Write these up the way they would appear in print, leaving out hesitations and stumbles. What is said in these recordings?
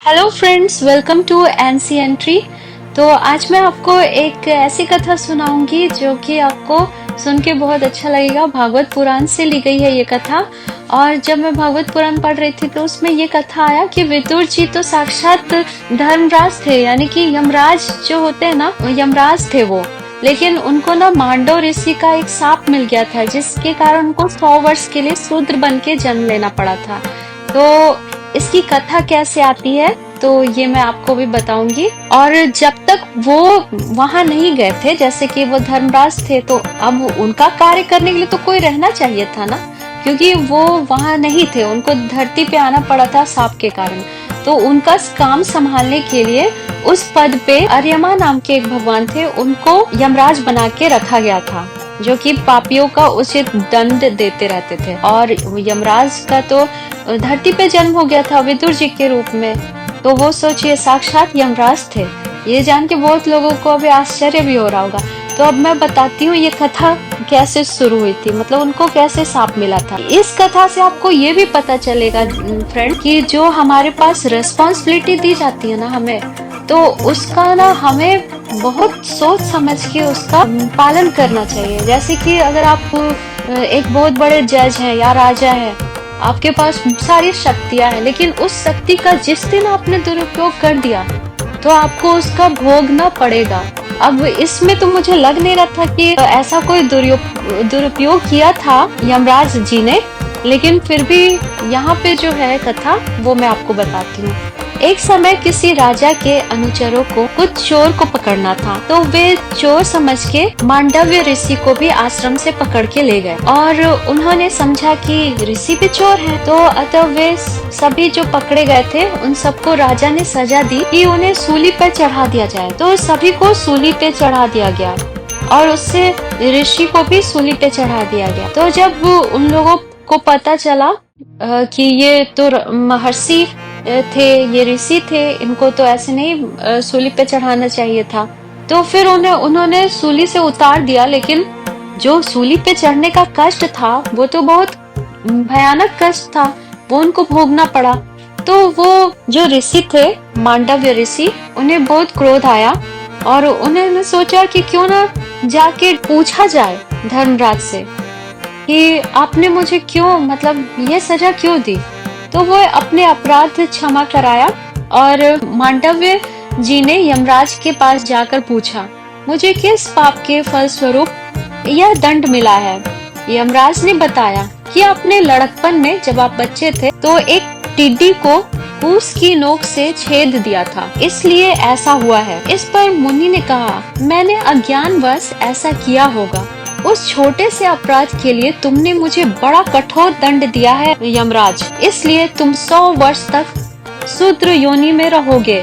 Hello friends, welcome to NC entry. तो आज मैं आपको एक ऐसी कथा सुनाऊंगी जो कि आपको सुन के बहुत अच्छा लगेगा। भागवत पुराण से ली गई है ये कथा। और जब मैं भागवत पुराण पढ़ रही थी तो उसमें ये कथा आया कि विदुर जी तो साक्षात धर्मराज थे, यानी कि यमराज जो होते हैं ना, यमराज थे वो। लेकिन उनको ना मांडव ऋषि का एक शाप मिल गया था, जिसके कारण उनको 100 वर्ष के लिए शूद्र बन के जन्म लेना पड़ा था। तो इसकी कथा कैसे आती है तो ये मैं आपको भी बताऊंगी। और जब तक वो वहां नहीं गए थे, जैसे कि वो धर्मराज थे, तो अब उनका कार्य करने के लिए तो कोई रहना चाहिए था ना, क्योंकि वो वहां नहीं थे, उनको धरती पे आना पड़ा था सांप के कारण। तो उनका काम संभालने के लिए उस पद पे अर्यमा नाम के एक भगवान थे, उनको यमराज बना के रखा गया था, जो कि पापियों का उचित दंड देते रहते थे। और यमराज का तो धरती पे जन्म हो गया था विदुर जी के रूप में। तो वो सोचिए, साक्षात यमराज थे। ये जान के बहुत लोगों को अभी आश्चर्य भी हो रहा होगा। तो अब मैं बताती हूँ ये कथा कैसे शुरू हुई थी, मतलब उनको कैसे सांप मिला था। इस कथा से आपको ये भी पता चलेगा फ्रेंड कि जो हमारे पास रिस्पॉन्सिबिलिटी दी जाती है ना हमें, तो उसका ना हमें बहुत सोच समझ के उसका पालन करना चाहिए। जैसे कि अगर आप एक बहुत बड़े जज हैं या राजा है, आपके पास सारी शक्तियां हैं, लेकिन उस शक्ति का जिस दिन आपने दुरुपयोग कर दिया तो आपको उसका भोगना पड़ेगा। अब इसमें तो मुझे लग नहीं रहा था कि ऐसा कोई दुरुपयोग किया था यमराज जी ने, लेकिन फिर भी यहाँ पे जो है कथा वो मैं आपको बताती हूँ। एक समय किसी राजा के अनुचरों को कुछ चोर को पकड़ना था, तो वे चोर समझ के मांडव्य ऋषि को भी आश्रम से पकड़ के ले गए। और उन्होंने समझा कि ऋषि भी चोर हैं, तो अतः वे सभी जो पकड़े गए थे उन सबको राजा ने सजा दी कि उन्हें सूली पर चढ़ा दिया जाए। तो सभी को सूली पे चढ़ा दिया गया और उससे ऋषि को भी सूली पे चढ़ा दिया गया। तो जब उन लोगों को पता चला कि ये तो महर्षि थे, ये ऋषि थे, इनको तो ऐसे नहीं सूली पे चढ़ाना चाहिए था, तो फिर उन्होंने सूली से उतार दिया। लेकिन जो सूली पे चढ़ने का कष्ट था वो तो बहुत भयानक कष्ट था, वो उनको भोगना पड़ा। तो वो जो ऋषि थे, मांडव्य ऋषि, उन्हें बहुत क्रोध आया और उन्होंने सोचा कि क्यों ना जाके पूछा जाए धर्मराज से कि आपने मुझे क्यों, मतलब ये सजा क्यों दी। तो वो अपने अपराध क्षमा कराया और मांडव्य जी ने यमराज के पास जाकर पूछा, मुझे किस पाप के फल स्वरूप यह दंड मिला है। यमराज ने बताया कि अपने लड़कपन में जब आप बच्चे थे तो एक टिड्डी को पूंछ की नोक से छेद दिया था, इसलिए ऐसा हुआ है। इस पर मुनि ने कहा, मैंने अज्ञानवश ऐसा किया होगा। उस छोटे से अपराध के लिए तुमने मुझे बड़ा कठोर दंड दिया है यमराज, इसलिए तुम 100 वर्ष तक शूद्र योनि में रहोगे।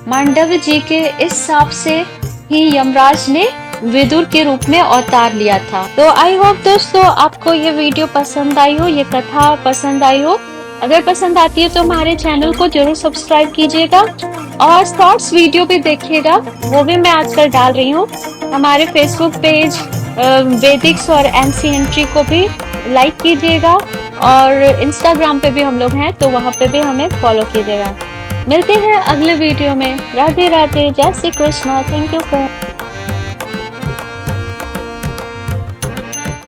मांडव्य जी के इस शाप से ही यमराज ने विदुर के रूप में अवतार लिया था। तो आई होप दोस्तों आपको ये वीडियो पसंद आई हो, ये कथा पसंद आई हो। अगर पसंद आती है तो हमारे चैनल को जरूर सब्सक्राइब कीजिएगा और शॉर्ट्स वीडियो भी देखिएगा, वो भी मैं आजकल डाल रही हूँ। हमारे फेसबुक पेज वेदिक्स और एनसी एंट्री को भी लाइक कीजिएगा और इंस्टाग्राम पे भी हम लोग हैं, तो वहाँ पे भी हमें फॉलो कीजिएगा। मिलते हैं अगले वीडियो में। राधे राधे, जय Shri Krishna. Thank you friend.